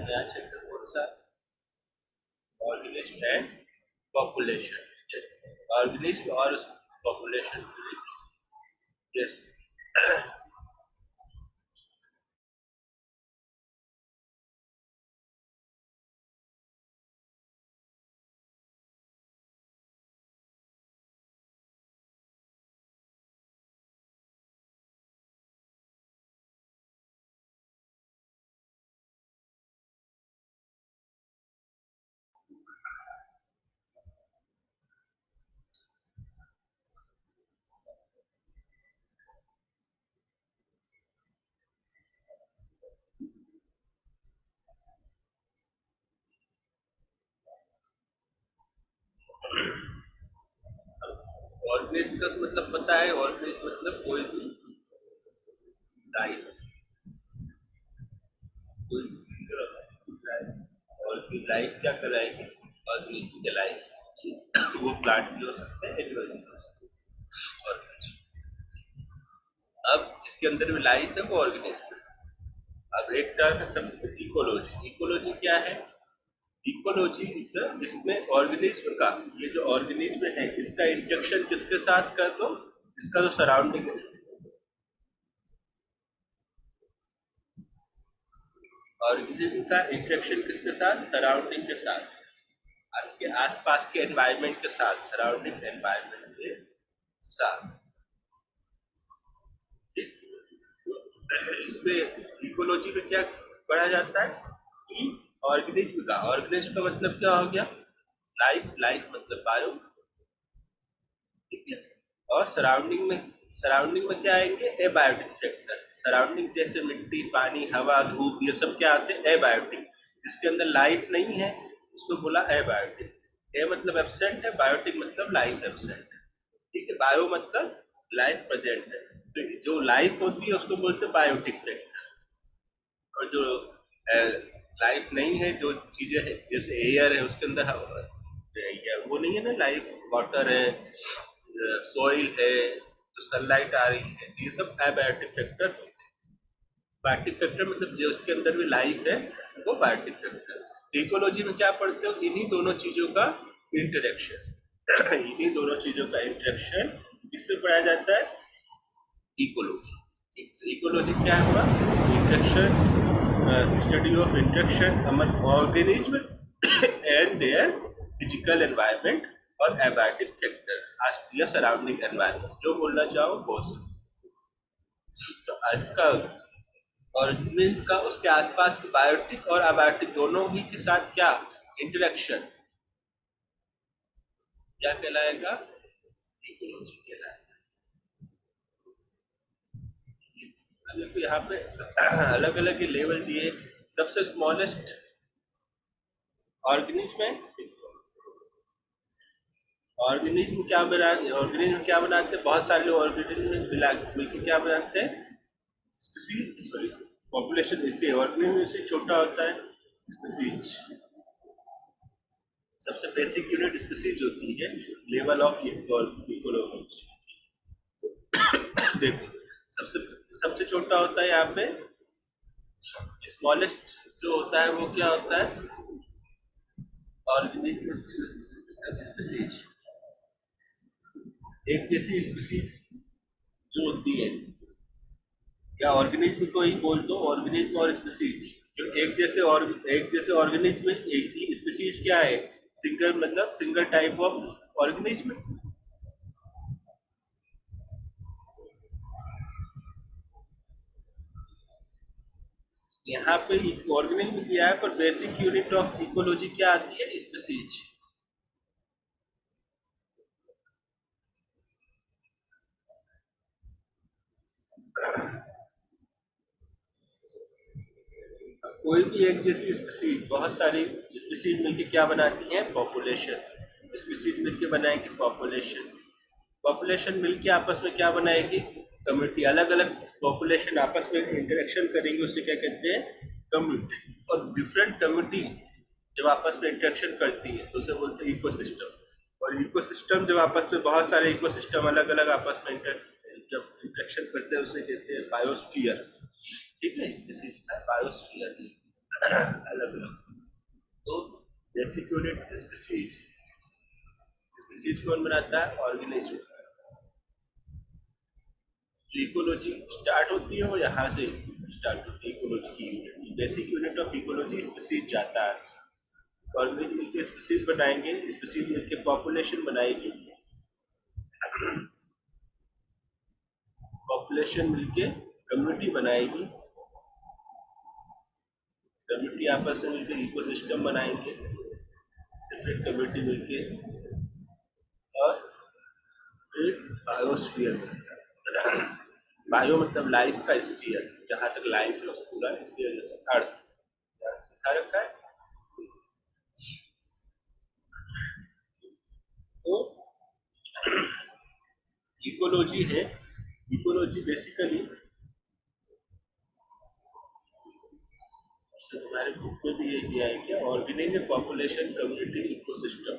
नया चैप्टर कौन सा? Organism and population. ऑर्गेनिज्म और पॉपुलेशन। यस। ऑर्गेनिज्म का मतलब पता है? ऑर्गेनिज्म मतलब कोई भी लाइफ, कोई भी सिंगल लाइफ। और फिर लाइफ क्या कराएगी? ऑर्गेनिज्म चलाएगी। वो प्लांट भी हो सकता है, एनिमल्स भी हो सकते हैं। ऑर्गेनिज्म अब इसके अंदर में लाइफ है, वो ऑर्गेनिज्म। अब एक टर्म है सबसे इकोलॉजी। इकोलॉजी क्या है? इकोलॉजी मतलब इसमें ऑर्गेनिज्म का, ये जो ऑर्गेनिज्म है इसका इंटरेक्शन किसके साथ कर दो? इसका जो सराउंडिंग है, ऑर्गेनिज्म का इंटरेक्शन किसके साथ? सराउंडिंग के साथ, उसके आसपास के एनवायरनमेंट के साथ, सराउंडिंग एनवायरनमेंट के साथ। इसमें इकोलॉजी में क्या पढ़ा जाता है कि ऑर्गेनिज्म का, ऑर्गेनिज्म का मतलब क्या हो गया? लाइफ। लाइफ मतलब बायो, ठीक है। और सराउंडिंग में क्या आएंगे? Abiotic factor. सराउंडिंग जैसे मिट्टी, पानी, हवा, धूप, ये सब क्या आते हैं? एबायोटिक। जिसके अंदर लाइफ नहीं है उसको बोला एबायोटिक। ए मतलब एब्सेंट है, बायोटिक मतलब लाइफ एब्सेंट है, ठीक है। बायो मतलब लाइफ प्रेजेंट है, तो जो लाइफ होती है उसको बोलते हैं बायोटिक फैक्टर। और जो लाइफ नहीं है, जो चीजें है जैसे एयर है उसके अंदर वो नहीं है ना लाइफ, वाटर है, सॉइल है, जो सनलाइट आ रही है, ये सब एबायोटिक फैक्टर होते हैं। बायोटिक फैक्टर मतलब जो उसके अंदर भी लाइफ है वो बायोटिक फैक्टर। इकोलॉजी में क्या पढ़ते हो? इन्हीं दोनों चीजों का इंटरेक्शन। इन्हीं दोनों चीजों का इंटरेक्शन किससे पढ़ा जाता है? इकोलॉजी। इकोलॉजी क्या हुआ? Interaction, study of interaction among organism and their physical environment और एबायोटिक फैक्टर या सराउंडिंग एनवायरनमेंट, जो बोलना चाहो बोल सकते। तो इसका ऑर्गेनिज्म का उसके आसपास के बायोटिक और अबायोटिक दोनों ही के साथ क्या इंटरेक्शन, क्या कहलाएगा? इकोलॉजी कहलाएगा। अभी यहाँ पे अलग अलग लेवल दिए। सबसे स्मॉलेस्ट ऑर्गेनिज्म है। ऑर्गेनिज्म क्या बनाते हैं? बहुत सारे लोग ऑर्गेनिज्म मिला मिलकर क्या बनाते हैं? Species, sorry, population. इससे ऑर्गेनिज्म से छोटा होता है स्पीसीज। सबसे बेसिक यूनिट स्पीसीज होती है, लेवल ऑफ इकोलॉजी। देखो, सबसे सबसे छोटा होता है यहाँ पे स्मॉलेस्ट जो होता है वो क्या होता है? Organism species. एक जैसी स्पीसीज जो होती है, या ऑर्गेनिज्म को ही बोल दो, ऑर्गेनिज्म और स्पीसीज जो एक जैसे ऑर्गेनिज्म में एक ही स्पीसीज क्या है? सिंगल, मतलब सिंगल टाइप ऑफ ऑर्गेनिज्म। यहाँ पे ऑर्गेनिज्म दिया है पर बेसिक यूनिट ऑफ इकोलॉजी क्या आती है? स्पीसीज। कोई भी एक जैसी स्पीसीज, बहुत सारी स्पीसीज मिलके क्या बनाती हैं? पॉपुलेशन। स्पीसीज मिलके बनाएगी पॉपुलेशन। पॉपुलेशन मिलके आपस में क्या बनाएगी? कम्युनिटी। अलग अलग पॉपुलेशन आपस में इंटरेक्शन करेंगे, उसे क्या कहते हैं? कम्युनिटी। और डिफरेंट कम्युनिटी जब आपस में इंटरेक्शन करती है तो उसे बोलते हैं इकोसिस्टम। और इकोसिस्टम जब आपस में, बहुत सारे इकोसिस्टम अलग अलग आपस में जब इंटरेक्शन करते हैं उसे कहते हैं बायोस्फीयर, ठीक है। इसे बायोस्फीयर। अलग अलग। तो बेसिक यूनिट स्पीसीज, स्पीसीज कौन बनाता है? ऑर्गेनिज्म। जो इकोलॉजी स्टार्ट होती है वो यहाँ से स्टार्ट होती है, इकोलॉजी की unit. Basic unit of ecology species जाता है। ऑर्गेनिज्म मिलकर स्पीसीज बनाएंगे, स्पीसीज मिलकर पॉपुलेशन बनाएगी, पॉपुलेशन मिलके कम्युनिटी बनाएगी, कम्युनिटी आपस में मिलकर इकोसिस्टम बनाएंगे, डिफरेंट कम्युनिटी मिलके, और फिर बायोस्फीयर बनता है। बायो मतलब लाइफ का स्फीयर, जहां तक लाइफ है पूरा स्फीयर, जैसे अर्थ दिखा रखा है। तो इकोलॉजी है, इकोलॉजी बेसिकली तुम्हारे बुक में भी ये दिया है क्या? Organism, population, community, ecosystem.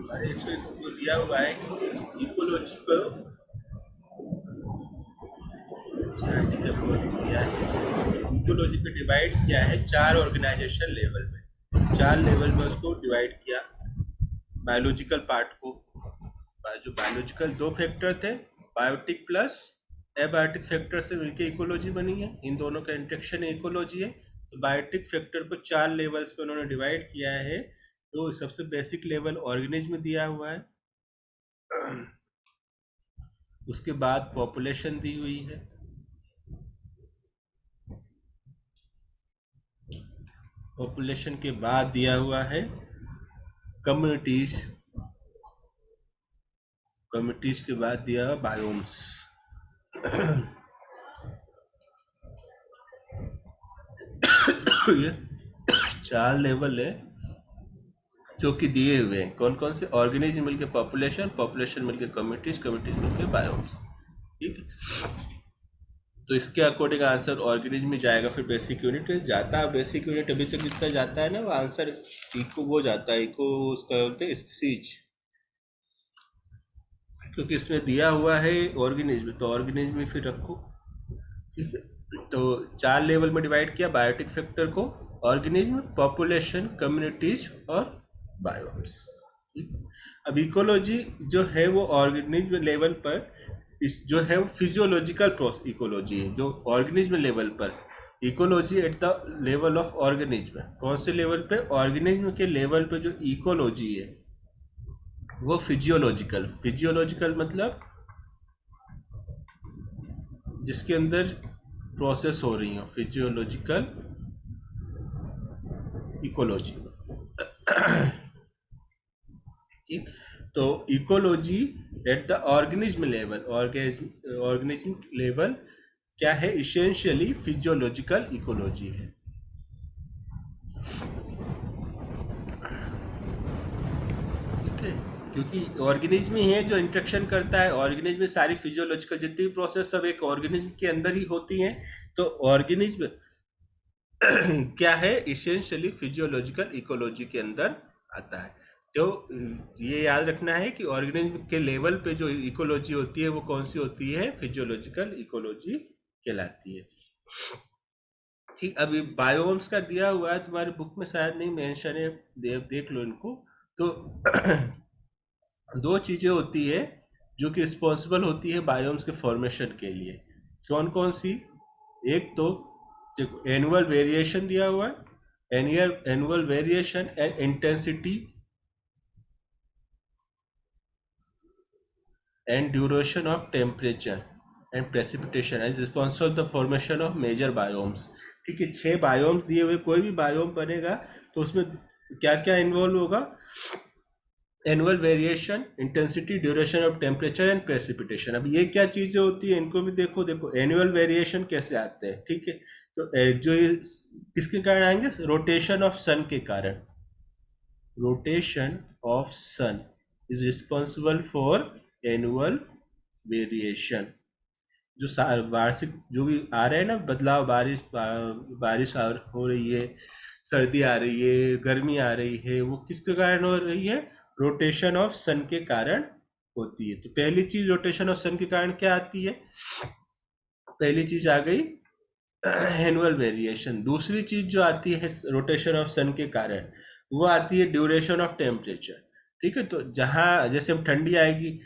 अरे इसमें तो दिया हुआ है कि इकोलॉजी को दिया है, इकोलॉजी को डिवाइड किया है 4 ऑर्गेनाइजेशन लेवल में। 4 लेवल में उसको डिवाइड किया। बायोलॉजिकल पार्ट को, जो बायोलॉजिकल 2 फैक्टर थे, बायोटिक प्लस एबायोटिक फैक्टर से मिलकर इकोलॉजी बनी है, इन दोनों का इंटरेक्शन इकोलॉजी है। तो बायोटिक फैक्टर को 4 लेवल्स पे उन्होंने डिवाइड किया है। तो सबसे बेसिक लेवल ऑर्गेनिज्म दिया हुआ है, उसके बाद पॉपुलेशन दी हुई है, पॉपुलेशन के बाद दिया हुआ है कम्युनिटीज, कम्युनिटीज के बाद दिया हुआ बायोम्स। ये 4 लेवल है जो कि दिए हुए हैं। कौन कौन से? ऑर्गेनिज्म मिलके पॉपुलेशन, पॉपुलेशन मिलके कम्युनिटीज, कम्युनिटीज मिलके बायोम्स। ठीक है, तो इसके अकॉर्डिंग आंसर ऑर्गेनिज्म में जाएगा। फिर बेसिक यूनिट जाता है, बेसिक यूनिट अभी तक जितना जाता है ना वो आंसर इको वो जाता है, इको उसका बोलते हैं स्पीसीज, क्योंकि इसमें दिया हुआ है ऑर्गेनिज्म, तो ऑर्गेनिज्म में फिर रखो। ठीक है, तो 4 लेवल में डिवाइड किया बायोटिक फैक्टर को, ऑर्गेनिज्म, पॉपुलेशन, कम्युनिटीज और बायोम्स। अब इकोलॉजी जो है वो ऑर्गेनिज्म लेवल पर जो है वो फिजियोलॉजिकल प्रोसेस इकोलॉजी है, जो ऑर्गेनिज्म लेवल पर। Ecology at the level of organism, कौन से लेवल पे? ऑर्गेनिज्म के लेवल पे जो इकोलॉजी है वो फिजियोलॉजिकल, फिजियोलॉजिकल मतलब जिसके अंदर प्रोसेस हो रही हो, फिजियोलॉजिकल इकोलॉजी। ठीक, तो ecology at the organism level, organism level क्या है? इसेंशियली फिजियोलॉजिकल इकोलॉजी है। ठीक है, क्योंकि ऑर्गेनिज्म ही है जो इंटरेक्शन करता है, ऑर्गेनिज्म में सारी फिजियोलॉजिकल जितनी भी प्रोसेस सब एक ऑर्गेनिज्म के अंदर ही होती हैं। तो ऑर्गेनिज्म क्या है? इसेंशियली फिजियोलॉजिकल इकोलॉजी के अंदर आता है। तो ये याद रखना है कि ऑर्गेनिज्म के लेवल पे जो इकोलॉजी होती है वो कौन सी होती है? फिजियोलॉजिकल इकोलॉजी कहलाती है। ठीक, अभी बायोम्स का दिया हुआ है तुम्हारी बुक में, शायद नहीं मेंशन है, देख लो इनको। तो 2 चीजें होती है जो कि रिस्पॉन्सिबल होती है बायोम्स के फॉर्मेशन के लिए। कौन कौन सी? एक तो एनुअल वेरिएशन दिया हुआ है, annual variation and intensity and duration of temperature and precipitation as responsible the formation of major biomes. ठीक है, 6 बायोम्स दिए हुए, कोई भी बायोम बनेगा तो उसमें क्या क्या इन्वॉल्व होगा? Annual variation, intensity, duration of temperature and precipitation. अब ये क्या चीजें होती है इनको भी देखो। देखो एनुअल वेरिएशन कैसे आते हैं, ठीक है, तो जो किसके कारण आएंगे, रोटेशन ऑफ सन के कारण। Rotation of sun is responsible for annual variation. जो वार्षिक जो भी आ रहे हैं ना बदलाव, बारिश हो रही है, सर्दी आ रही है, गर्मी आ रही है, वो किसके कारण हो रही है, रोटेशन ऑफ सन के कारण होती है। तो पहली चीज रोटेशन ऑफ सन के कारण क्या आती है, पहली चीज आ गई एनुअल वेरिएशन। दूसरी चीज जो आती है रोटेशन ऑफ सन के कारण, वो आती है ड्यूरेशन ऑफ टेम्परेचर। ठीक है, तो जहां जैसे अब ठंडी आएगी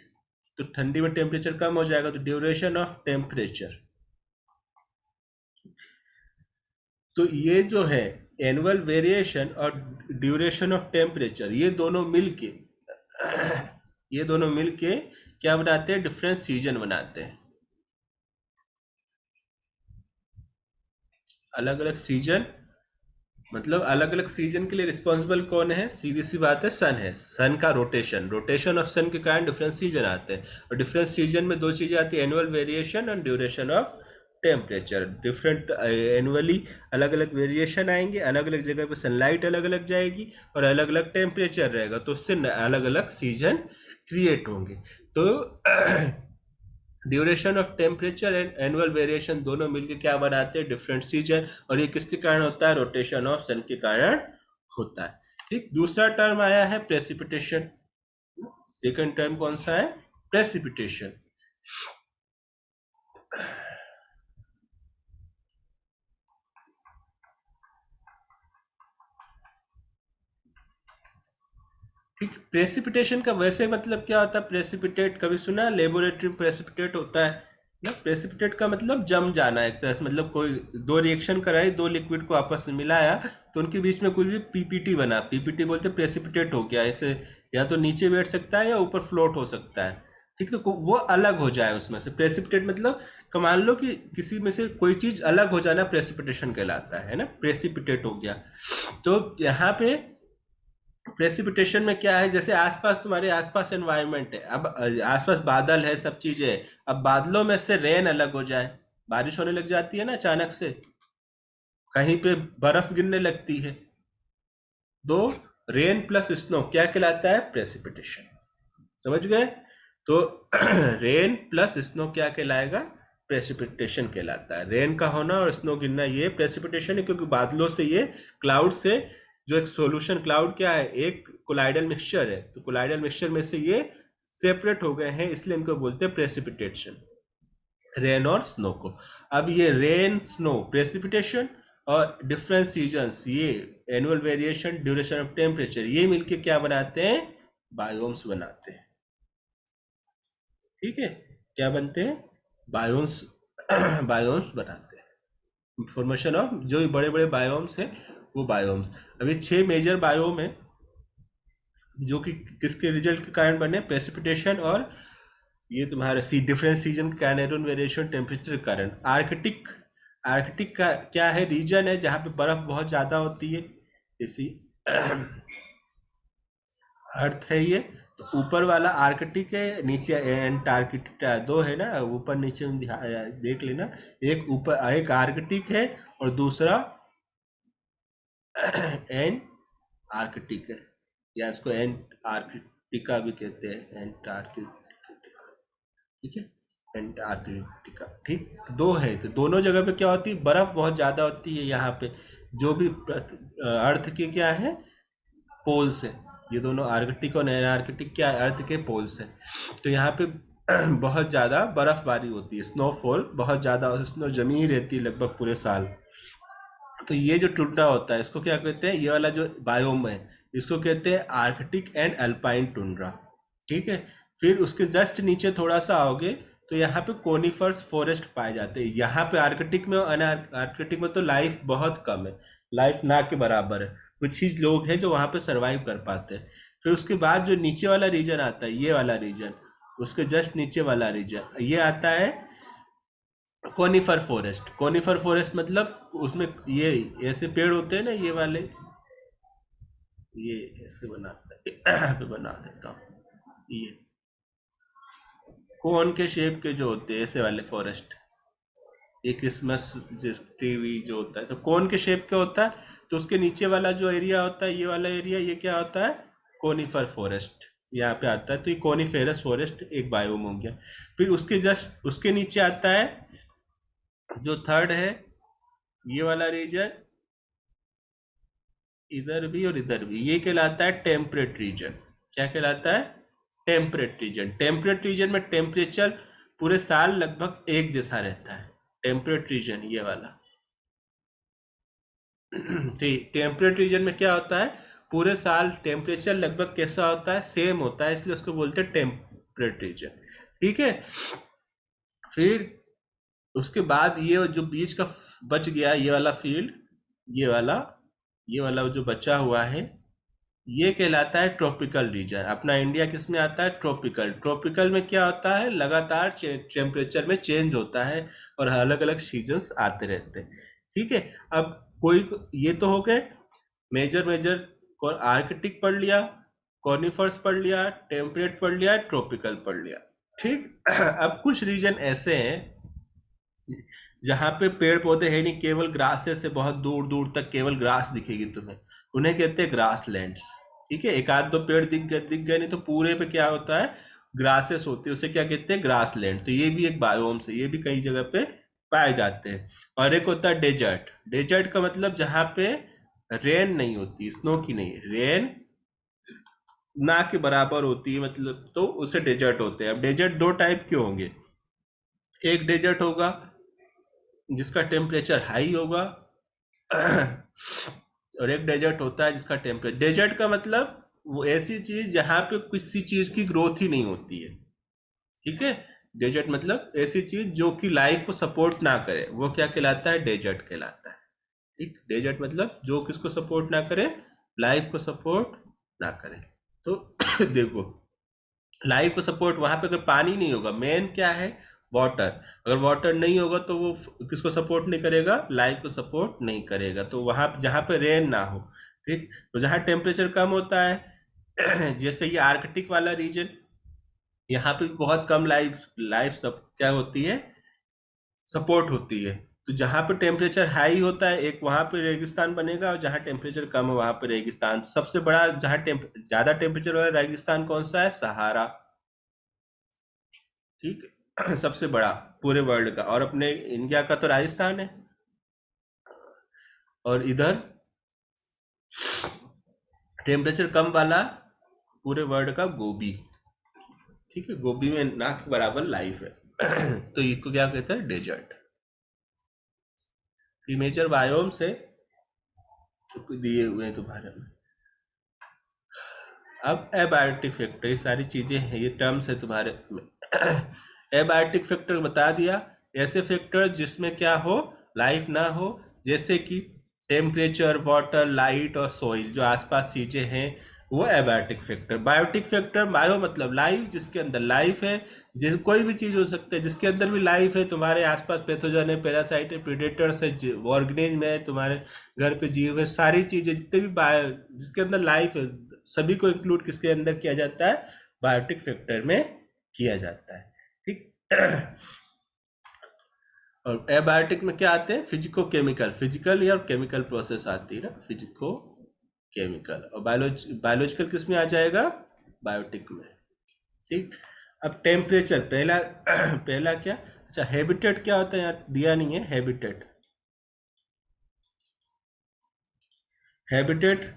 तो ठंडी में टेम्परेचर कम हो जाएगा, तो ड्यूरेशन ऑफ टेम्परेचर। तो ये जो है एनुअल वेरिएशन और ड्यूरेशन ऑफ टेम्परेचर, ये दोनों मिलके क्या बनाते हैं, डिफरेंट सीजन बनाते हैं। अलग अलग सीजन मतलब अलग अलग सीजन के लिए रिस्पॉन्सिबल कौन है, सीधी सी बात है सन है। सन का रोटेशन ऑफ सन के कारण डिफरेंट सीजन आते हैं, और डिफरेंट सीजन में दो चीजें आती है, एनुअल वेरिएशन और duration of temperature. Different annually अलग अलग वेरिएशन आएंगे, अलग अलग जगह पे सनलाइट अलग अलग जाएगी और अलग अलग टेम्परेचर रहेगा, तो उससे अलग अलग सीजन क्रिएट होंगे। तो duration of temperature and annual variation दोनों मिलकर क्या बनाते हैं, डिफरेंट सीजन। और ये किसके कारण होता है, रोटेशन ऑफ सन के कारण होता है। ठीक, दूसरा टर्म आया है प्रेसिपिटेशन। सेकंड टर्म कौन सा है, प्रेसिपिटेशन। ठीक, प्रेसिपिटेशन का वैसे मतलब क्या होता है, प्रेसिपिटेट कभी सुना, लेबोरेटरी में प्रेसिपिटेट होता है ना। प्रेसिपिटेट का मतलब जम जाना एक तरह से, मतलब कोई दो रिएक्शन कराई, दो लिक्विड को आपस में मिलाया तो उनके बीच में कुछ भी पीपीटी बना, पीपीटी बोलते प्रेसिपिटेट हो गया। ऐसे या तो नीचे बैठ सकता है या ऊपर फ्लोट हो सकता है। ठीक, तो वो अलग हो जाए उसमें से, प्रेसिपिटेट मतलब मान लो कि किसी में से कोई चीज अलग हो जाना प्रेसिपिटेशन कहलाता है ना, प्रेसिपिटेट हो गया। तो यहाँ पे प्रेसिपिटेशन में क्या है, जैसे आसपास तुम्हारे आसपास एनवायरनमेंट है, अब आसपास बादल है, सब चीजें है, अब बादलों में से रेन अलग हो जाए, बारिश होने लग जाती है ना अचानक से, कहीं पे बर्फ गिरने लगती है, तो रेन प्लस स्नो क्या कहलाता है, प्रेसिपिटेशन। समझ गए, तो रेन प्लस स्नो क्या कहलाएगा, प्रेसिपिटेशन कहलाता है। रेन का होना और स्नो गिरना ये प्रेसिपिटेशन है, क्योंकि बादलों से ये क्लाउड से जो एक सॉल्यूशन, क्लाउड क्या है, एक कोलाइडल मिक्सचर है, तो कोलाइडल मिक्सचर में से ये सेपरेट हो गए हैं, इसलिए इनको बोलते हैं प्रेसिपिटेशन, रेन और स्नो को। अब ये रेन स्नो प्रेसिपिटेशन और डिफरेंट सीजन्स, ये annual variation duration of temperature, ये मिलके क्या बनाते हैं, बायोम्स बनाते हैं। ठीक है, क्या बनते हैं, बायोम्स बायोम्स बनाते हैं। इंफॉर्मेशन ऑफ जो बड़े बड़े बायोम्स हैं वो बायोम्स, अभी 6 मेजर बायोम है जो कि किसके रिजल्ट के कारण बने, प्रेसिपिटेशन और ये तुम्हारा डिफरेंट सीजन के कारण, एनुअल वेरिएशन टेम्परेचर के कारण। आर्कटिक, आर्कटिक का क्या है, रीजन है जहाँ पे बर्फ बहुत ज्यादा होती है, इसी अर्थ है ये। तो ऊपर वाला आर्कटिक है, नीचे एंटार्कटिका, दो है ना, ऊपर नीचे में देख लेना, एक ऊपर एक आर्कटिक है और दूसरा एंट आर्कटिक है, या इसको एंट आर्कटिका भी कहते हैं, एंटार्कटिका। ठीक है, एंटार्कटिका। ठीक, तो दो है, तो दोनों जगह पे क्या होती है, बर्फ बहुत ज्यादा होती है यहाँ पे, जो भी अर्थ के क्या है, पोल्स है। ये दोनों आर्कटिक और एंटार्कटिक क्या अर्थ के पोल्स हैं। तो यहाँ पे बहुत ज्यादा बर्फबारी होती है, स्नोफॉल बहुत ज्यादा, स्नो जमी ही रहती है लगभग पूरे साल। तो ये जो टुंड्रा होता है इसको क्या कहते हैं, ये वाला जो बायोम है इसको कहते हैं आर्कटिक एंड अल्पाइन टुंड्रा। ठीक है, फिर उसके जस्ट नीचे थोड़ा सा आओगे तो यहाँ पे कोनिफर्स फॉरेस्ट पाए जाते हैं। यहाँ पे आर्कटिक में और आर्कटिक में तो लाइफ बहुत कम है, लाइफ ना के बराबर है, कुछ ही लोग हैं जो वहां पे सरवाइव कर पाते हैं। फिर उसके बाद जो नीचे वाला रीजन आता है, ये वाला रीजन, उसके जस्ट नीचे वाला रीजन, ये आता है कोनिफर फॉरेस्ट। कोनिफर फॉरेस्ट मतलब उसमें ये ऐसे पेड़ होते हैं ना, ये वाले, ये ऐसे बनाते हैं पे बना देता हूँ, ये कोन के शेप के जो होते हैं ऐसे वाले फॉरेस्ट, ये क्रिसमस टीवी जो होता है तो कोन के शेप का होता है, तो उसके नीचे वाला जो एरिया होता है, ये वाला एरिया, ये क्या होता है, कोनिफर फॉरेस्ट यहाँ पे आता है। तो ये कोनिफेरस फॉरेस्ट एक बायोम हो गया। फिर उसके जस्ट उसके नीचे आता है जो थर्ड है, ये वाला रीजन, इधर भी और इधर भी, ये कहलाता है टेम्परेट रीजन। क्या कहलाता है? Temperate region. टेम्परेट रीजन में टेम्परेचर पूरे साल लगभग एक जैसा रहता है। टेम्परेट रीजन ये वाला ठीक, टेम्परेट रीजन में क्या होता है, पूरे साल टेम्परेचर लगभग कैसा होता है, सेम होता है, इसलिए उसको बोलते हैं टेम्परेट रीजन। ठीक है। फिर उसके बाद ये जो बीच का बच गया, ये वाला फील्ड, ये वाला ये वाला जो बचा हुआ है, ये कहलाता है ट्रॉपिकल रीजन। अपना इंडिया किस में आता है? ट्रॉपिकल। ट्रॉपिकल में क्या होता है, लगातार टेम्परेचर में चेंज होता है और अलग अलग सीजन्स आते रहते हैं। ठीक है। अब कोई, ये तो हो गए मेजर मेजर। आर्कटिक पढ़ लिया, कॉर्निफर्स पढ़ लिया, टेम्परेट पढ़ लिया, ट्रॉपिकल पढ़ लिया। ठीक। अब कुछ रीजन ऐसे हैं जहां पे पेड़ पौधे है नहीं, केवल ग्रासेस से बहुत दूर दूर तक केवल ग्रास दिखेगी तुम्हें, उन्हें कहते हैं ग्रास लैंड्स। ठीक है। एक आध दो पेड़ दिख गए नहीं तो पूरे पे क्या होता है, ग्रासेस होती है, उसे क्या कहते हैं, ग्रास लैंड। तो ये भी एक बायोम से, ये भी कई जगह पे पाए जाते हैं। और एक होता है डेजर्ट। डेजर्ट का मतलब जहां पे रेन नहीं होती, स्नो की नहीं, रेन ना के बराबर होती है, मतलब तो उसे डेजर्ट होते हैं। अब डेजर्ट दो टाइप के होंगे, एक डेजर्ट होगा जिसका टेम्परेचर हाई होगा और एक डेजर्ट होता है जिसका टेम्परेचर, डेजर्ट का मतलब वो ऐसी चीज जहां पे किसी चीज की ग्रोथ ही नहीं होती है। ठीक है। डेजर्ट मतलब ऐसी चीज जो कि लाइफ को सपोर्ट ना करे, वो क्या कहलाता है, डेजर्ट कहलाता है। ठीक। डेजर्ट मतलब जो किसको सपोर्ट ना करे, लाइफ को सपोर्ट ना करे। तो देखो, लाइफ को सपोर्ट वहां पे अगर पानी नहीं होगा, मेन क्या है, वाटर। अगर वाटर नहीं होगा तो वो किसको सपोर्ट नहीं करेगा, लाइफ को सपोर्ट नहीं करेगा। तो वहां जहां पे रेन ना हो, ठीक, तो जहां टेम्परेचर कम होता है जैसे ये आर्कटिक वाला रीजन, यहाँ पे बहुत कम लाइफ लाइफ सब क्या होती है, सपोर्ट होती है। तो जहां पे टेम्परेचर हाई होता है, एक वहां पे रेगिस्तान बनेगा, और जहां टेम्परेचर कम है वहां पे रेगिस्तान। सबसे बड़ा जहां ज्यादा टेम्परेचर वाला रेगिस्तान कौन सा है, सहारा। ठीक है। सबसे बड़ा पूरे वर्ल्ड का, और अपने इंडिया का तो राजस्थान है। और इधर टेम्परेचर कम वाला पूरे वर्ल्ड का गोबी। ठीक है। गोबी में ना के बराबर लाइफ है तो इसको क्या कहते हैं, डेजर्ट। मेजर बायोम से दिए हुए हैं तुम्हारे में। अब एबायोटिक फैक्टर, ये सारी चीजें हैं, ये टर्म्स है तुम्हारे में एबायोटिक फैक्टर बता दिया, ऐसे फैक्टर जिसमें क्या हो, लाइफ ना हो, जैसे कि टेम्परेचर, वाटर, लाइट और सॉइल, जो आसपास चीजें हैं वो abiotic factor. Biotic factor, bio मतलब लाइफ, जिसके अंदर लाइफ है, कोई भी चीज हो सकती है जिसके अंदर भी लाइफ है, तुम्हारे आसपास पैथोजन है, पैरासाइट है, प्रेडेटर्स है, ऑर्गेनिज्म है, तुम्हारे घर पे जीव है, सारी चीजें जितने भी बायो जिसके अंदर लाइफ है, सभी को इंक्लूड किसके अंदर किया जाता है, बायोटिक फैक्टर में किया जाता है। ठीक। और एबायोटिक में क्या आते हैं, फिजिको केमिकल, फिजिकल या केमिकल प्रोसेस आती है ना, फिजिको केमिकल। और बायोलॉजिकल किस में आ जाएगा, बायोटिक में। ठीक। अब टेम्परेचर, पहला पहला क्या, अच्छा हैबिटेट क्या होता है, यहाँ दिया नहीं है हैबिटेट। हैबिटेट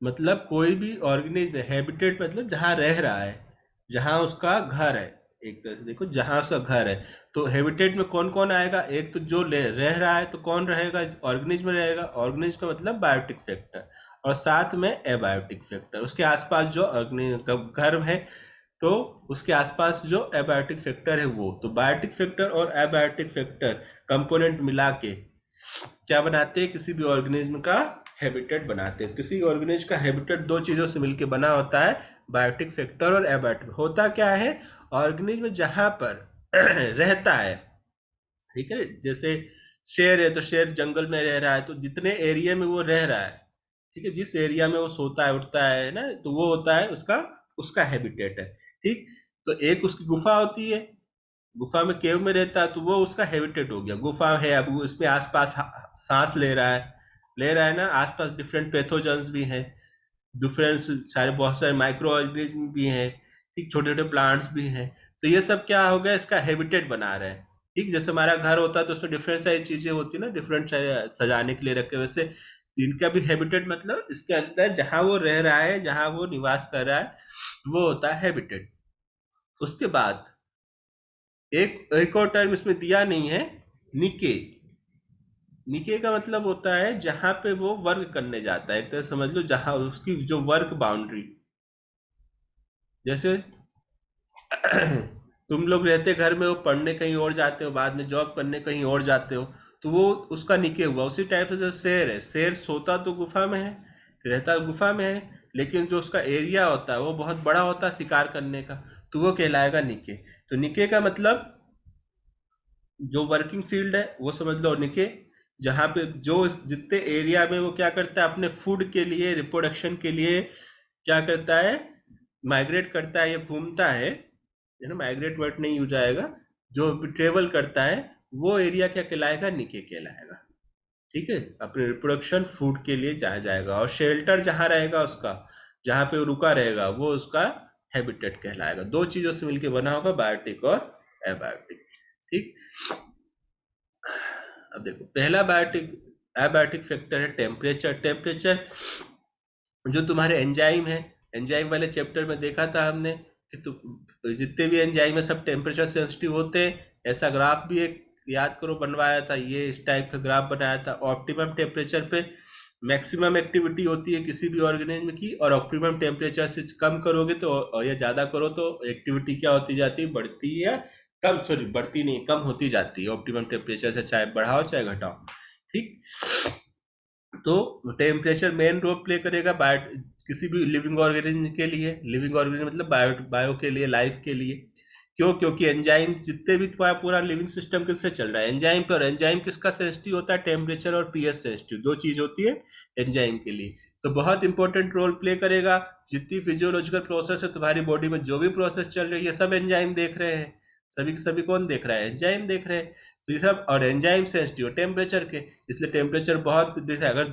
मतलब कोई भी ऑर्गेनिज्म, हैबिटेट मतलब जहां रह रहा है, जहां उसका घर है, एक तरह से देखो जहां उसका घर है। तो हैबिटेट में कौन कौन आएगा, एक तो जो रह रहा है तो कौन रहेगा, ऑर्गेनिज्म रहेगा, ऑर्गेनिज्म का मतलब बायोटिक फैक्टर, और साथ में एबायोटिक फैक्टर। उसके आसपास जो घर है तो उसके आसपास जो एबायोटिक फैक्टर है वो, तो बायोटिक फैक्टर और एबायोटिक फैक्टर कंपोनेंट मिला के क्या बनाते हैं, किसी भी ऑर्गेनिज्म का हैबिटेट बनाते हैं। किसी ऑर्गेनिज्म का हैबिटेट दो चीजों से मिलकर बना होता है, बायोटिक फैक्टर और एबायोटिक। होता क्या है, ऑर्गेनिज्म जहां पर रहता है, ठीक है, जैसे शेर है तो शेर जंगल में रह रहा है, तो जितने एरिया में वो रह रहा है, ठीक है, जिस एरिया में वो सोता है उठता है ना, तो वो होता है उसका उसका हैबिटेट है। ठीक। तो एक उसकी गुफा होती है, गुफा में केव में रहता है तो वो उसका हैबिटेट हो गया। गुफा है, अब उसमें आसपास सांस ले रहा है ना, आसपास डिफरेंट पैथोजेंस भी हैं, डिफरेंट सारे बहुत सारे माइक्रो ऑर्गेनिज्म भी हैं, ठीक, छोटे छोटे प्लांट्स भी हैं। तो ये सब क्या हो गया, इसका हैबिटेट बना रहे हैं। ठीक, जैसे हमारा घर होता है तो उसमें डिफरेंट सारी चीजें होती है ना, डिफरेंट सारे सजाने के लिए रखे, वैसे इनका भी हैबिटेट मतलब इसके अंदर जहां वो रह रहा है, जहां वो निवास कर रहा है, वो होता है हैबिटेट। उसके बाद एक एक और टर्म इसमें दिया नहीं है, निके। निके का मतलब होता है जहां पे वो वर्क करने जाता है, एक तरह समझ लो जहां उसकी जो वर्क बाउंड्री, जैसे तुम लोग रहते घर में हो, पढ़ने कहीं और जाते हो, बाद में जॉब करने कहीं और जाते हो, तो वो उसका निके हुआ। उसी टाइप से जो शेर है, शेर सोता तो गुफा में है, रहता गुफा में है, लेकिन जो उसका एरिया होता है वो बहुत बड़ा होता है शिकार करने का, तो वो कहलाएगा निके। तो निके का मतलब जो वर्किंग फील्ड है वो समझ लो निके, जहाँ पे जो जितने एरिया में वो क्या करता है, अपने फूड के लिए, रिप्रोडक्शन के लिए क्या करता है, माइग्रेट करता है या घूमता है ना, माइग्रेट वर्ड नहीं यूज आएगा, जो ट्रेवल करता है, वो एरिया क्या कहलाएगा, निके कहलाएगा। ठीक है, अपने रिप्रोडक्शन फूड के लिए जहाँ जाएगा, और शेल्टर जहाँ रहेगा उसका, जहाँ पे वो रुका रहेगा, वो उसका हैबिटेट कहलाएगा। दो चीजों से मिलकर बना होगा बायोटिक और एबायोटिक। ठीक, अब देखो पहला बायोटिक एबायोटिक फैक्टर है टेम्परेचर। टेम्परेचर जो तुम्हारे एंजाइम है, एंजाइम वाले चैप्टर में देखा था हमने कि जितने भी एंजाइम है सब टेम्परेचर सेंसिटिव होते हैं। ऐसा ग्राफ भी एक याद करो बनवाया था, ये इस टाइप का ग्राफ बनाया था। ऑप्टिमम टेम्परेचर पे मैक्सिमम एक्टिविटी होती है किसी भी ऑर्गेनिज्म की, और ऑप्टिमम टेम्परेचर से कम करोगे तो या ज्यादा करो तो एक्टिविटी क्या होती जाती है, बढ़ती है, या कम, सॉरी बढ़ती नहीं, कम होती जाती है ऑप्टिमम टेम्परेचर से, चाहे बढ़ाओ चाहे घटाओ। ठीक, तो टेम्परेचर मेन रोल प्ले करेगा बायो, किसी भी लिविंग ऑर्गेनिज्म के लिए। लिविंग ऑर्गेनिज्म मतलब बायो के लिए, लाइफ के लिए। क्यों? क्योंकि एंजाइम जितने भी तुम्हारा पूरा लिविंग सिस्टम किससे चल रहा है, एंजाइम पर। एंजाइम किसका सेंसिटिव होता है, टेम्परेचर और पीएच सेंसिटिव, दो चीज होती है एंजाइम के लिए। तो बहुत इंपॉर्टेंट रोल प्ले करेगा। जितनी फिजियोलॉजिकल प्रोसेस है तुम्हारी बॉडी में, जो भी प्रोसेस चल रही है, सब एंजाइम देख रहे हैं। सभी सभी कौन देख रहा है, एंजाइम देख रहे हैं। तो ये सब, और एंजाइम सेंसिटिव टेम्परेचर के, इसलिए टेम्परेचर बहुत, जैसे अगर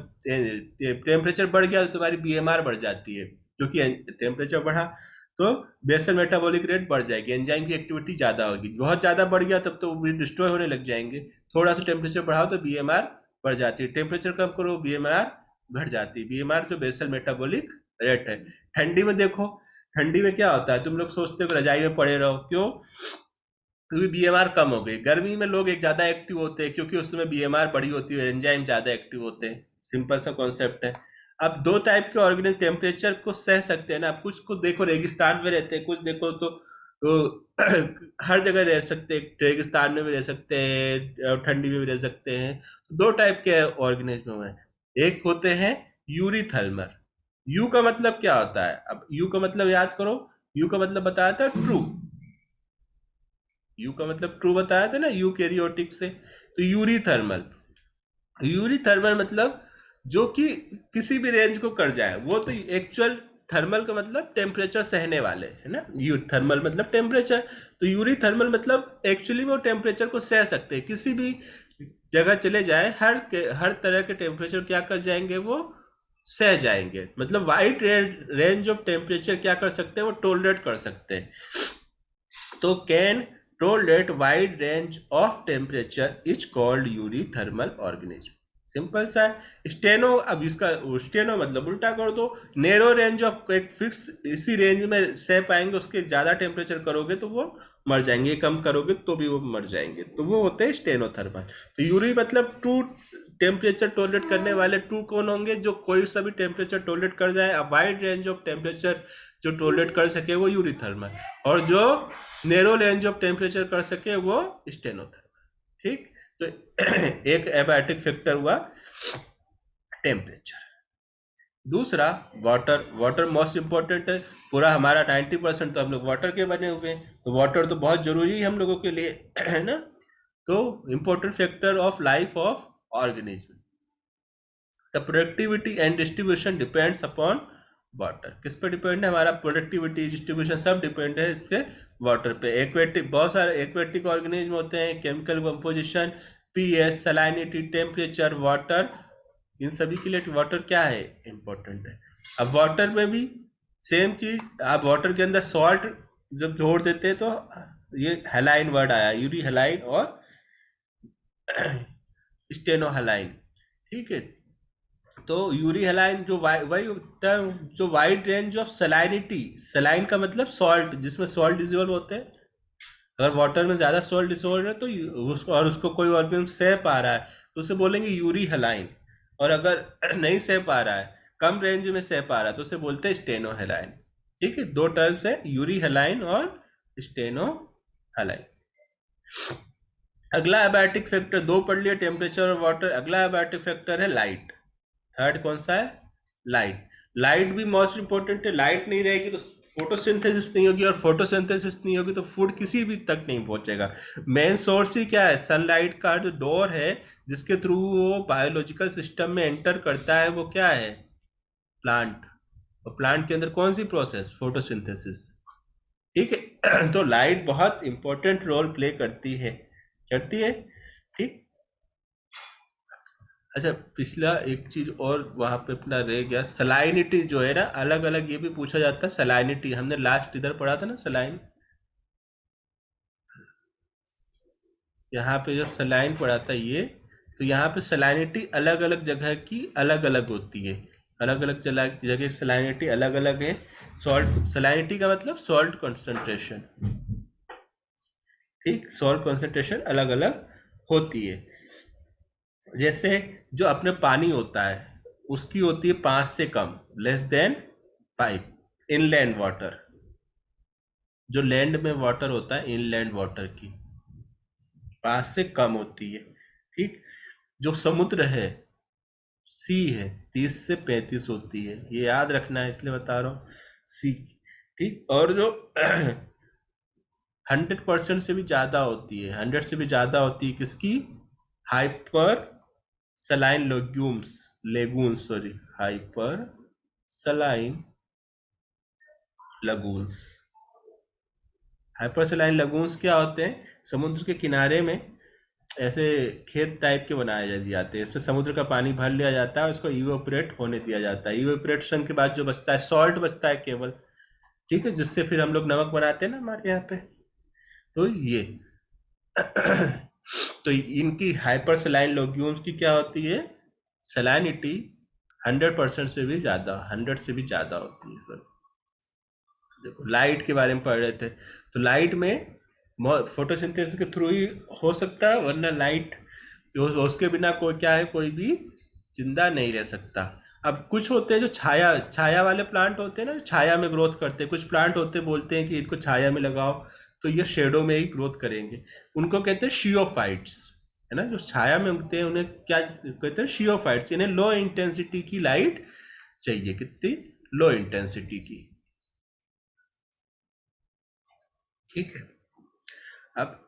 टेम्परेचर बढ़ गया तो तुम्हारी बीएमआर बढ़ जाती है, क्योंकि टेम्परेचर बढ़ा तो बेसल मेटाबॉलिक रेट बढ़ जाएगी, एंजाइम की एक्टिविटी ज्यादा होगी। बहुत ज्यादा बढ़ गया तब तो वो डिस्ट्रॉय होने लग जाएंगे। थोड़ा सा टेम्परेचर बढ़ाओ तो बीएमआर बढ़ जाती है, टेम्परेचर कम करो बीएमआर घट जाती है। बीएमआर जो बेसल मेटाबॉलिक रेट है। ठंडी में देखो, ठंडी में क्या होता है, तुम लोग सोचते हो रजाई में पड़े रहो, क्यों? क्योंकि बीएमआर कम हो गई। गर्मी में लोग एक ज्यादा एक्टिव होते हैं, क्योंकि उस समय बीएमआर बड़ी होती है, एंजाइम ज्यादा एक्टिव होते हैं। सिंपल सा कॉन्सेप्ट है। अब दो टाइप के ऑर्गेनिज्म टेम्परेचर को सह सकते हैं ना। अब कुछ को देखो रेगिस्तान में रहते हैं, कुछ देखो तो हर जगह रह सकते हैं, रेगिस्तान में भी रह सकते हैं और ठंडी में भी रह सकते हैं। दो टाइप के ऑर्गेनिज्म हैं। एक होते हैं यूरीथर्मल। यू का मतलब क्या होता है, अब यू का मतलब याद करो। यू का मतलब बताया था ट्रू, यू का मतलब ट्रू बताया था ना, यूकैरियोटिक से। तो यूरीथर्मल, यूरीथर्मल मतलब जो कि किसी भी रेंज को कर जाए, वो तो एक्चुअल। थर्मल का मतलब टेम्परेचर सहने वाले है ना, यू थर्मल मतलब टेम्परेचर। तो यूरीथर्मल मतलब एक्चुअली वो टेम्परेचर को सह सकते हैं, किसी भी जगह चले जाए, हर तरह के टेम्परेचर क्या कर जाएंगे, वो सह जाएंगे। मतलब वाइड रेंज ऑफ टेम्परेचर क्या कर सकते हैं, वो टोलरेट कर सकते हैं। तो can tolerate wide range of temperature is called eurythermal organism. Simple सा है। स्टेनो, अब इसका स्टेनो मतलब उल्टा कर दो, नेरो रेंज ऑफ, एक फिक्स इसी रेंज में सह पाएंगे, उसके ज्यादा टेम्परेचर करोगे तो वो मर जाएंगे, कम करोगे तो भी वो मर जाएंगे, तो वो होते हैं स्टेनोथर्मल। तो यूरी मतलब ट्रू टेम्परेचर टॉलरेट करने वाले। ट्रू कौन होंगे, जो कोई सा भी टेम्परेचर टॉलरेट कर जाए, अब वाइड रेंज ऑफ टेम्परेचर जो टॉलरेट कर सके वो यूरीथर्मल, और जो नेरो रेंज ऑफ टेम्परेचर कर सके वो स्टेनोथर्मल। ठीक, तो एक एबायोटिक फैक्टर हुआ टेम्परेचर। दूसरा वाटर। वाटर मोस्ट इंपॉर्टेंट है। पूरा हमारा 90% तो हम लोग वाटर के बने हुए हैं, तो वाटर तो बहुत जरूरी है हम लोगों के लिए, है ना। तो important factor of life of organism. The productivity and distribution depends upon water. किस पे डिपेंड है? हमारा प्रोडक्टिविटी, डिस्ट्रीब्यूशन सब डिपेंड है इस पे, वाटर पे। एक्वेटिक, बहुत सारे एक्वेटिक ऑर्गेनिज्म होते हैं, chemical composition, pH, salinity, temperature, water, इन सभी के लिए वाटर क्या है? इंपॉर्टेंट है। अब वाटर में भी सेम चीज, आप वाटर के अंदर सॉल्ट जब जोड़ देते हैं तो ये हेलाइन वर्ड आया, यूरी हेलाइन और स्टेनो हेलाइन, ठीक है। तो यूरी हेलाइन जो वही टर्म, जो वाइड रेंज ऑफ सलाइनिटी, सलाइन का मतलब सॉल्ट, जिसमें सॉल्ट डिसॉल्व होते हैं। अगर वाटर में ज्यादा सॉल्ट डिसॉल्व है तो उसको कोई ऑर्गेनिज्म सह पा रहा है तो उसे बोलेंगे यूरी हेलाइन, और अगर नहीं सह पा रहा है, कम रेंज में सह पा रहा है, तो उसे बोलते हैं स्टेनो हेलाइन। ठीक है, दो टर्म्स है, यूरी हेलाइन और स्टेनो हेलाइन। अगला एबायोटिक फैक्टर, दो पढ़ लिया, टेम्परेचर और वाटर। अगला एबायोटिक फैक्टर है लाइट। थर्ड कौन सा है? लाइट। लाइट भी मोस्ट इंपोर्टेंट है। लाइट नहीं रहेगी तो फोटोसिंथेसिस नहीं होगी, और फोटोसिंथेसिस नहीं होगी तो फूड किसी भी तक नहीं पहुंचेगा। मेन सोर्स ही क्या है? सनलाइट का जो डोर है जिसके थ्रू वो बायोलॉजिकल सिस्टम में एंटर करता है, वो क्या है? प्लांट। और प्लांट के अंदर कौन सी प्रोसेस? फोटोसिंथेसिस। ठीक है तो लाइट बहुत इंपॉर्टेंट रोल प्ले करती है, ठीक। अच्छा, पिछला एक चीज और वहां पे अपना रह गया, सलाइनिटी जो है ना, अलग अलग ये भी पूछा जाता है। सलाइनिटी हमने लास्ट इधर पढ़ा था ना, सलाइन, यहाँ पे जब सलाइन पढ़ा था ये, तो यहाँ पे सलाइनिटी अलग अलग जगह की अलग अलग होती है। अलग अलग जगह की सलाइनिटी अलग अलग है। सॉल्ट, सलाइनिटी का मतलब सॉल्ट कंसंट्रेशन, ठीक, सॉल्ट कंसंट्रेशन अलग अलग होती है। जैसे जो अपने पानी होता है उसकी होती है 5 से कम, लेस देन 5। इनलैंड वाटर, जो लैंड में वाटर होता है, इनलैंड वाटर की 5 से कम होती है, ठीक। जो समुद्र है, सी है, 30 से 35 होती है, ये याद रखना है इसलिए बता रहा हूँ, सी, ठीक। और जो 100% से भी ज्यादा होती है, 100 से भी ज्यादा होती है किसकी? Hyper saline legumes, lagoons, sorry, hyper saline lagoons. Hypersaline lagoons क्या होते हैं? समुद्र के किनारे में ऐसे खेत टाइप के बनाए जाते हैं, इसमें समुद्र का पानी भर लिया जाता है, उसको इवेपोरेट होने दिया जाता है। इवेपोरेशन के बाद जो बचता है, सॉल्ट बचता है केवल, ठीक है, जिससे फिर हम लोग नमक बनाते हैं ना हमारे यहाँ पे। तो ये तो इनकी हाइपरसलाइन लेग्यूम्स की क्या होती है? सलाइनिटी 100% से भी ज्यादा, 100 से भी ज्यादा होती है सर। देखो, लाइट के बारे में पढ़ रहे थे, तो लाइट में फोटोसिंथेसिस के थ्रू ही हो सकता है, वरना लाइट उसके बिना कोई क्या है, कोई भी जिंदा नहीं रह सकता। अब कुछ होते हैं जो छाया, छाया वाले प्लांट होते हैं ना, जो छाया में ग्रोथ करते हैं। कुछ प्लांट होते हैं, बोलते हैं कि इनको छाया में लगाओ तो ये शेडो में ही ग्रोथ करेंगे, उनको कहते हैं शियोफाइट्स, है ना। जो छाया में उगते हैं उन्हें क्या कहते हैं? शियोफाइट्स। इन्हें लो इंटेंसिटी की लाइट चाहिए, कितनी? लो इंटेंसिटी की, ठीक है। अब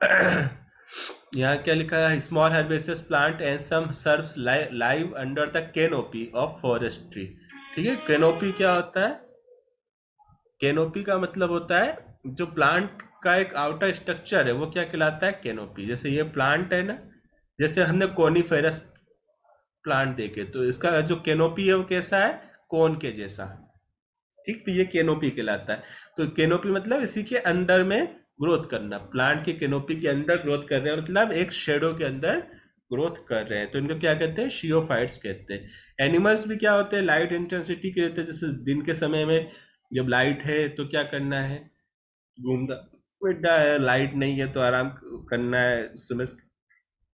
यहाँ क्या लिखा है? Small herbaceous plant and some serves live under the canopy of forest tree, ठीक है। कैनोपी क्या होता है? कैनोपी का मतलब होता है जो प्लांट का एक आउटर स्ट्रक्चर है, वो क्या कहलाता है? कैनोपी। जैसे ये प्लांट है ना, जैसे हमने कोनीफेरस प्लांट देखे, तो इसका जो कैनोपी है वो कैसा है? कोन के जैसा, ठीक। तो ये कैनोपी कहलाता है। तो कैनोपी मतलब इसी के अंदर में ग्रोथ करना, प्लांट के कैनोपी के अंदर ग्रोथ कर रहे हैं, मतलब एक शेडो के अंदर ग्रोथ कर रहे हैं, तो इनको क्या कहते हैं? शियोफाइट्स कहते हैं। एनिमल्स भी क्या होते हैं? लाइट इंटेंसिटी के रहते हैं। जैसे दिन के समय में जब लाइट है तो क्या करना है? घूमना फिरना है, लाइट नहीं है तो आराम करना है उस समय।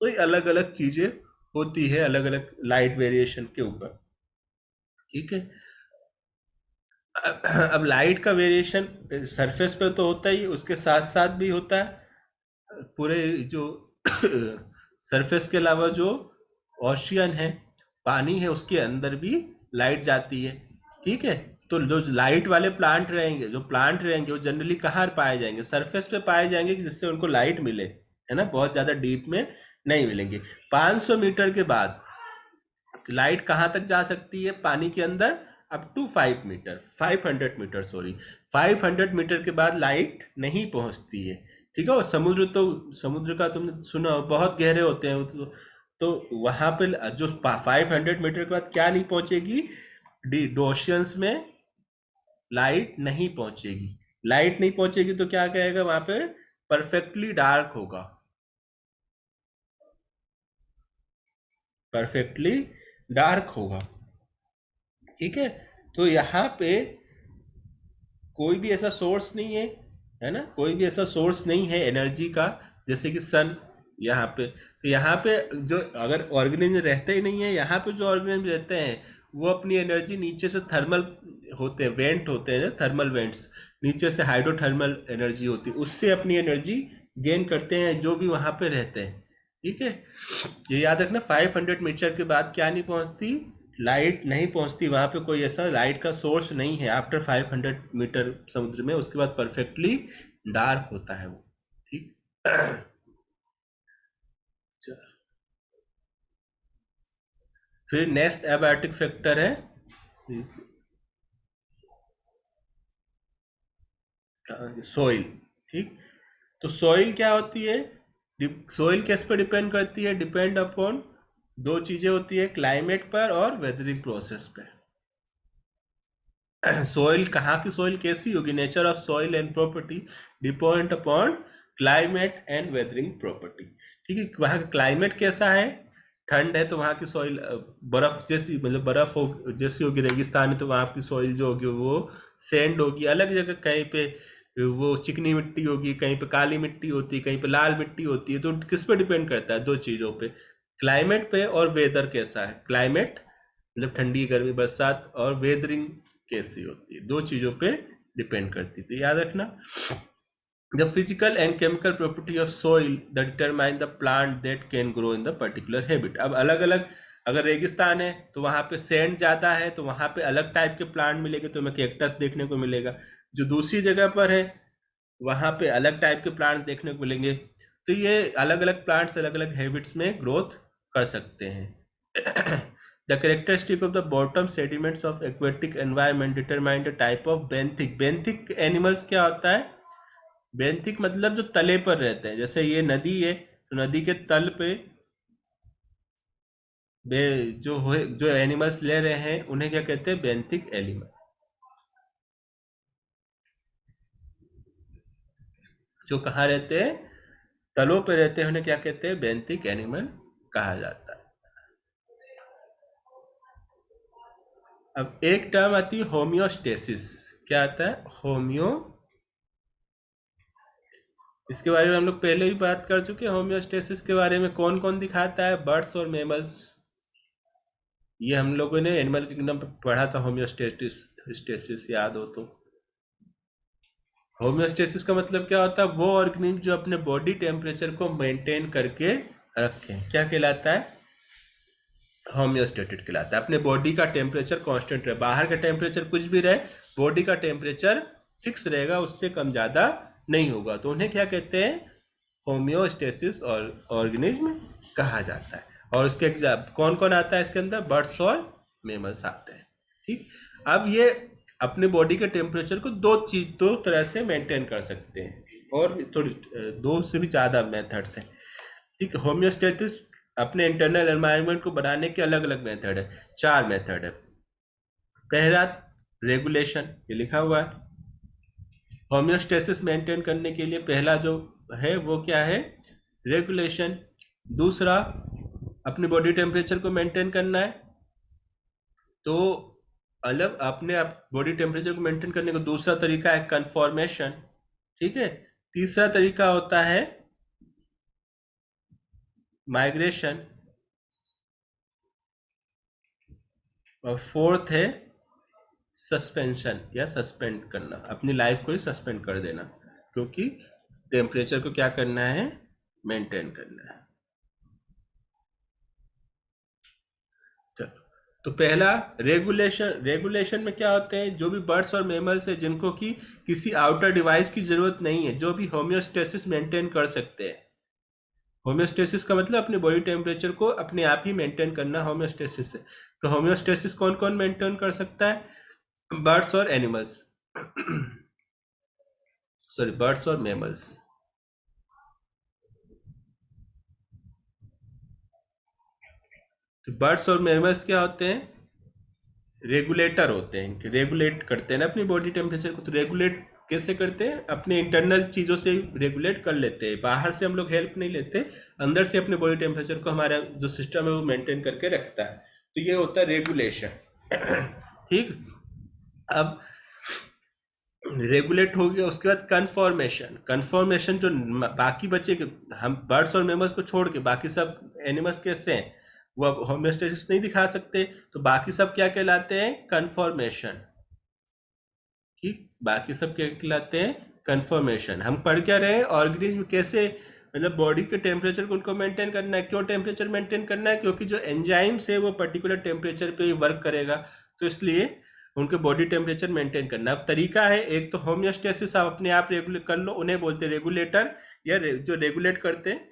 तो अलग अलग चीजें होती है, अलग अलग लाइट वेरिएशन के ऊपर, ठीक है। अब लाइट का वेरिएशन सरफेस पे तो होता ही, उसके साथ साथ भी होता है पूरे जो सरफेस के अलावा जो ओशियन है, पानी है, उसके अंदर भी लाइट जाती है, ठीक है। तो जो लाइट वाले प्लांट रहेंगे, जो प्लांट रहेंगे, वो जनरली कहाँ पाए जाएंगे? सरफेस पे पाए जाएंगे, जिससे उनको लाइट मिले, है ना। बहुत ज्यादा डीप में नहीं मिलेंगे। 500 मीटर के बाद लाइट कहाँ तक जा सकती है पानी के अंदर? Up to 500 metre, sorry 500 metre के बाद लाइट नहीं पहुंचती है। ठीक है, और समुद्र का तुमने सुना बहुत गहरे होते हैं तो वहां पे जो 500 मीटर के बाद क्या नहीं पहुंचेगी, ओशियंस में लाइट नहीं पहुंचेगी। लाइट नहीं पहुंचेगी तो क्या कहेगा वहां पे, परफेक्टली डार्क होगा, परफेक्टली डार्क होगा। ठीक है, तो यहाँ पे कोई भी ऐसा सोर्स नहीं है ना, कोई भी ऐसा सोर्स नहीं है एनर्जी का, जैसे कि सन। यहाँ पे जो अगर ऑर्गेनिज्म रहते ही नहीं है, यहाँ पे जो ऑर्गेनिज्म रहते हैं वो अपनी एनर्जी नीचे से थर्मल होते हैं, वेंट होते हैं, थर्मल वेंट्स, नीचे से हाइड्रोथर्मल एनर्जी होती है, उससे अपनी एनर्जी गेन करते हैं जो भी वहां पे रहते हैं। ठीक है, ये याद रखना, 500 मीटर के बाद क्या नहीं पहुंचती, लाइट नहीं पहुंचती, वहां पे कोई ऐसा लाइट का सोर्स नहीं है आफ्टर 500 मीटर समुद्र में, उसके बाद परफेक्टली डार्क होता है वो। ठीक फिर नेक्स्ट एबायोटिक फैक्टर है सोइल। ठीक, तो सोइल क्या होती है, सोइल किस पर डिपेंड करती है, डिपेंड अपॉन दो चीजें होती है, क्लाइमेट पर और वेदरिंग प्रोसेस पे। सोइल कहाँ की सोइल कैसी होगी, nature of soil and property depend upon climate and weathering property. ठीक है, वहाँ का क्लाइमेट कैसा है, ठंड है तो वहाँ की सॉइल बर्फ जैसी, मतलब बर्फ हो जैसी होगी, रेगिस्तान है तो वहाँ की सॉइल जो होगी वो सैंड होगी, अलग जगह कहीं पे वो चिकनी मिट्टी होगी, कहीं पे काली मिट्टी होती है, कहीं पे लाल मिट्टी होती है। तो किस पे डिपेंड करता है, दो चीजों पे, क्लाइमेट पे और वेदर कैसा है, क्लाइमेट मतलब ठंडी गर्मी बरसात, और वेदरिंग कैसी होती है, दो चीजों पे डिपेंड करती है। तो याद रखना, the physical and chemical property of soil that determine the plant that can grow in the particular habitat। अब अलग अलग, अगर रेगिस्तान है तो वहां पे सैंड ज्यादा है तो वहां पे अलग टाइप के प्लांट मिलेंगे, तो हमें कैक्टस देखने को मिलेगा। जो दूसरी जगह पर है वहां पे अलग टाइप के प्लांट देखने को मिलेंगे। तो ये अलग अलग प्लांट्स अलग अलग हैबिट्स में ग्रोथ कर सकते हैं। The characteristic of the bottom sediments of aquatic environment determine the type of benthic. Benthic animals क्या होता है, बेंथिक मतलब जो तले पर रहते हैं, जैसे ये नदी है तो नदी के तल पे जो एनिमल्स ले रहे हैं उन्हें क्या कहते हैं, बेंथिक एनिमल। जो कहाँ रहते हैं, तलों पे रहते हैं, उन्हें क्या कहते हैं, बेंथिक एनिमल कहा जाता है। अब एक टर्म आती है होमियोस्टेसिस। क्या आता है, होमियो, इसके बारे में हम लोग पहले भी बात कर चुके हैं। होमियोस्टेसिस के बारे में कौन कौन दिखाता है, बर्ड्स और मेमल्स। ये हम लोगों ने एनिमल किंगडम पे पढ़ा था, होमियोस्टेसिस याद हो तो। होमियोस्टेसिस का मतलब क्या होता है, वो ऑर्गेनिज्म जो अपने बॉडी टेम्परेचर को मेंटेन करके रखे, क्या कहलाता है, होमियोस्टेटिक कहलाता है। अपने बॉडी का टेम्परेचर कांस्टेंट रहे, बाहर का टेम्परेचर कुछ भी रहे, बॉडी का टेम्परेचर फिक्स रहेगा, उससे कम ज्यादा नहीं होगा, तो उन्हें क्या कहते हैं, होमियोस्टेसिस और ऑर्गेनिज्म कहा जाता है। और उसके कौन कौन आता है इसके अंदर, बर्ड्स और मेमल्स आते हैं। ठीक, अब ये अपने बॉडी के टेम्परेचर को दो तरह से मेंटेन कर सकते हैं, और थोड़ी दो से भी ज्यादा मेथड्स हैं। ठीक, होमियोस्टेसिस अपने इंटरनल एनवायरनमेंट को बनाने के अलग अलग मेथड है, 4 मेथड है। पहला रेगुलेशन, ये लिखा हुआ है, होमियोस्टेसिस मेंटेन करने के लिए पहला जो है वो क्या है, रेगुलेशन। दूसरा अपनी बॉडी टेम्परेचर को मेंटेन करना है, तो अलग अपने बॉडी टेम्परेचर को मेंटेन करने का दूसरा तरीका है कन्फॉर्मेशन। ठीक है, तीसरा तरीका होता है माइग्रेशन, और फोर्थ है सस्पेंशन, या सस्पेंड करना, अपनी लाइफ को ही सस्पेंड कर देना, क्योंकि टेम्परेचर को क्या करना है, मेंटेन करना है। तो पहला रेगुलेशन। रेगुलेशन में क्या होते हैं, जो भी बर्ड्स और मेमल्स है जिनको कि किसी आउटर डिवाइस की जरूरत नहीं है, जो भी होमियोस्टेसिस मेंटेन कर सकते हैं। होमियोस्टेसिस का मतलब अपने बॉडी टेम्परेचर को अपने आप ही मेंटेन करना, होमियोस्टेसिस है। तो होमियोस्टेसिस कौन कौन मेंटेन कर सकता है, बर्ड्स और एनिमल्स सॉरी, बर्ड्स और मैमल्स। तो बर्ड्स और मैमल्स क्या होते हैं? रेगुलेटर होते हैं, कि रेगुलेट करते हैं ना अपनी बॉडी टेम्परेचर को। तो रेगुलेट कैसे करते हैं? अपने इंटरनल चीजों से रेगुलेट कर लेते हैं, बाहर से हम लोग हेल्प नहीं लेते, अंदर से अपने बॉडी टेम्परेचर को हमारा जो सिस्टम है वो मेंटेन करके रखता है। तो ये होता है रेगुलेशन। ठीक। अब रेगुलेट हो गया, उसके बाद कन्फॉर्मेशन। कन्फॉर्मेशन जो बाकी बचे के, हम बर्ड्स और मैमल्स को छोड़ के बाकी सब एनिमल्स कैसे हैं, वो अब होम्योस्टेसिस नहीं दिखा सकते, तो बाकी सब क्या कहलाते हैं? कन्फॉर्मेशन। ठीक, बाकी सब क्या कहलाते हैं? कन्फर्मेशन। हम पढ़ क्या रहे हैं? ऑर्गेनिज्म कैसे, मतलब बॉडी के टेम्परेचर को उनको मेंटेन करना है। क्यों टेम्परेचर मेंटेन करना है? क्योंकि जो एंजाइम्स है वो पर्टिकुलर टेम्परेचर पे ही वर्क करेगा, तो इसलिए उनके बॉडी टेम्परेचर मेंटेन करना। अब तरीका है, एक तो होम्योस्टेसिस आप अपने आप रेगुलेट कर लो, उन्हें बोलते हैं रेगुलेटर, या जो रेगुलेट करते हैं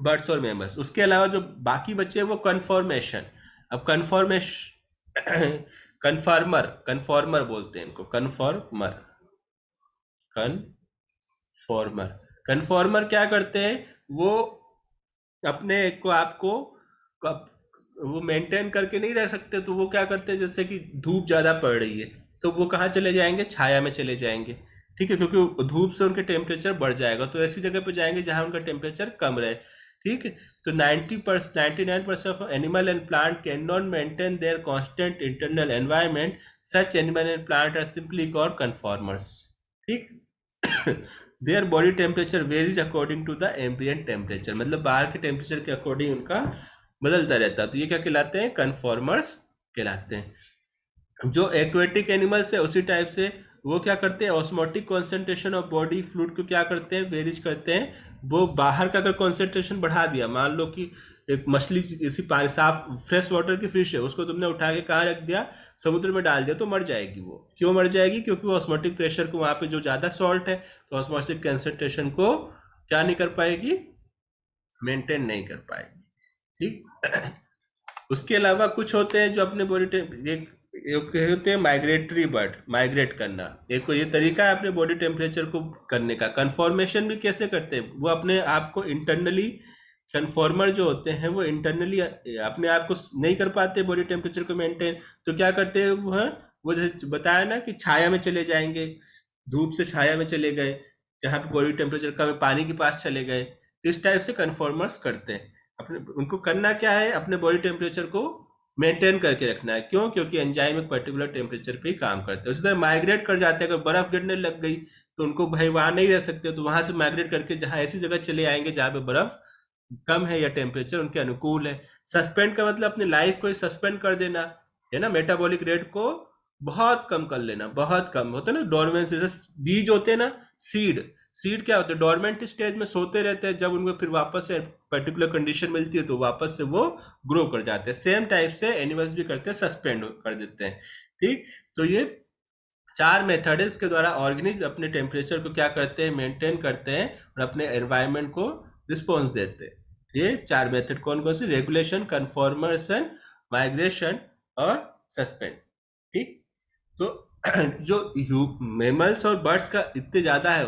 बर्ड्स और मैमल्स। उसके अलावा जो बाकी बचे वो कन्फॉर्मेशन। अब कन्फॉर्मेशन कन्फार्मर, कन्फॉर्मर बोलते हैं इनको, कन्फॉर्मर। कन्फॉर्मर, कन्फॉर्मर क्या करते हैं? वो अपने को आपको वो मेंटेन करके नहीं रह सकते, तो वो क्या करते हैं, जैसे कि धूप ज्यादा पड़ रही है तो वो कहाँ चले जाएंगे? छाया में चले जाएंगे। ठीक है, क्योंकि धूप से उनके टेम्परेचर बढ़ जाएगा, तो ऐसी जगह पे जाएंगे जहां उनका टेम्परेचर कम रहे। ठीक है, तो 99% of animal and plant can not maintain their constant internal environment, such animal and plant are simply called conformers. ठीक। Their body temperature varies according to the ambient temperature, मतलब बाहर के टेम्परेचर के अकॉर्डिंग उनका बदलता रहता है। तो ये क्या कहलाते हैं? कन्फॉर्मर्स कहलाते हैं। जो एक्वेटिक एनिमल्स है उसी टाइप से वो क्या करते हैं? Osmotic concentration of body fluid को क्या करते हैं? वेरीज करते हैं। वो बाहर का अगर कॉन्सेंट्रेशन बढ़ा दिया, मान लो कि एक मछली इसी पानी, साफ फ्रेश वाटर की फिश है, उसको तुमने उठा के कहाँ रख दिया? समुद्र में डाल दिया, तो मर जाएगी वो। क्यों मर जाएगी? क्योंकि वो ऑस्मोटिक प्रेशर को, वहां पे जो ज्यादा सॉल्ट है, तो ऑस्मोटिक कॉन्सेंट्रेशन को क्या नहीं कर पाएगी? मेंटेन नहीं कर पाएगी। ठीक। उसके अलावा कुछ होते हैं जो अपने बॉडी एक होते हैं माइग्रेटरी बर्ड, माइग्रेट करना। एक ये तरीका है अपने बॉडी टेम्परेचर को करने का। कन्फॉर्मेशन भी कैसे करते हैं? वो अपने आप को इंटरनली, कन्फॉर्मर जो होते हैं वो इंटरनली अपने आप को नहीं कर पाते बॉडी टेम्परेचर को मेंटेन, तो क्या करते हैं वो जैसे बताया ना कि छाया में चले जाएंगे, धूप से छाया में चले गए, जहाँ पे बॉडी टेम्परेचर कम है पानी के पास चले गए। तो इस टाइप से कन्फॉर्मर्स करते हैं। अपने उनको करना क्या है? अपने बॉडी टेम्परेचर को मेंटेन करके रखना है। क्यों? क्योंकि एंजाइम एक पर्टिकुलर टेम्परेचर पे ही काम करते हैं। उसी तरह माइग्रेट कर जाते हैं, अगर बर्फ गिरने लग गई तो उनको भाई वहां नहीं रह सकते, तो वहां से माइग्रेट करके जहां ऐसी जगह चले आएंगे जहां पे बर्फ कम है या टेम्परेचर उनके अनुकूल है। सस्पेंड का मतलब अपनी लाइफ को सस्पेंड कर देना है ना, मेटाबॉलिक रेट को बहुत कम कर लेना। बहुत कम होता है ना डोरमेंसी, जैसे बीज होते हैं ना, सीड। सीड क्या होते हैं? डोरमेंट स्टेज में सोते रहते हैं, जब उनको फिर वापस से पर्टिकुलर कंडीशन मिलती है तो वापस से वो ग्रो कर जाते हैं। सेम टाइप से एनिमल्स भी करते हैं, सस्पेंड कर देते हैं। ठीक। तो ये 4 मेथड है इसके द्वारा ऑर्गेनिज्म अपने टेम्परेचर को क्या करते हैं? मेंटेन करते हैं और अपने एनवायरनमेंट को रिस्पॉन्स देते हैं। ये 4 मेथड कौन कौन से? रेगुलेशन, कन्फॉर्मेशन, माइग्रेशन और सस्पेंड। ठीक। तो जो मैमल्स और बर्ड्स का इतने ज्यादा है,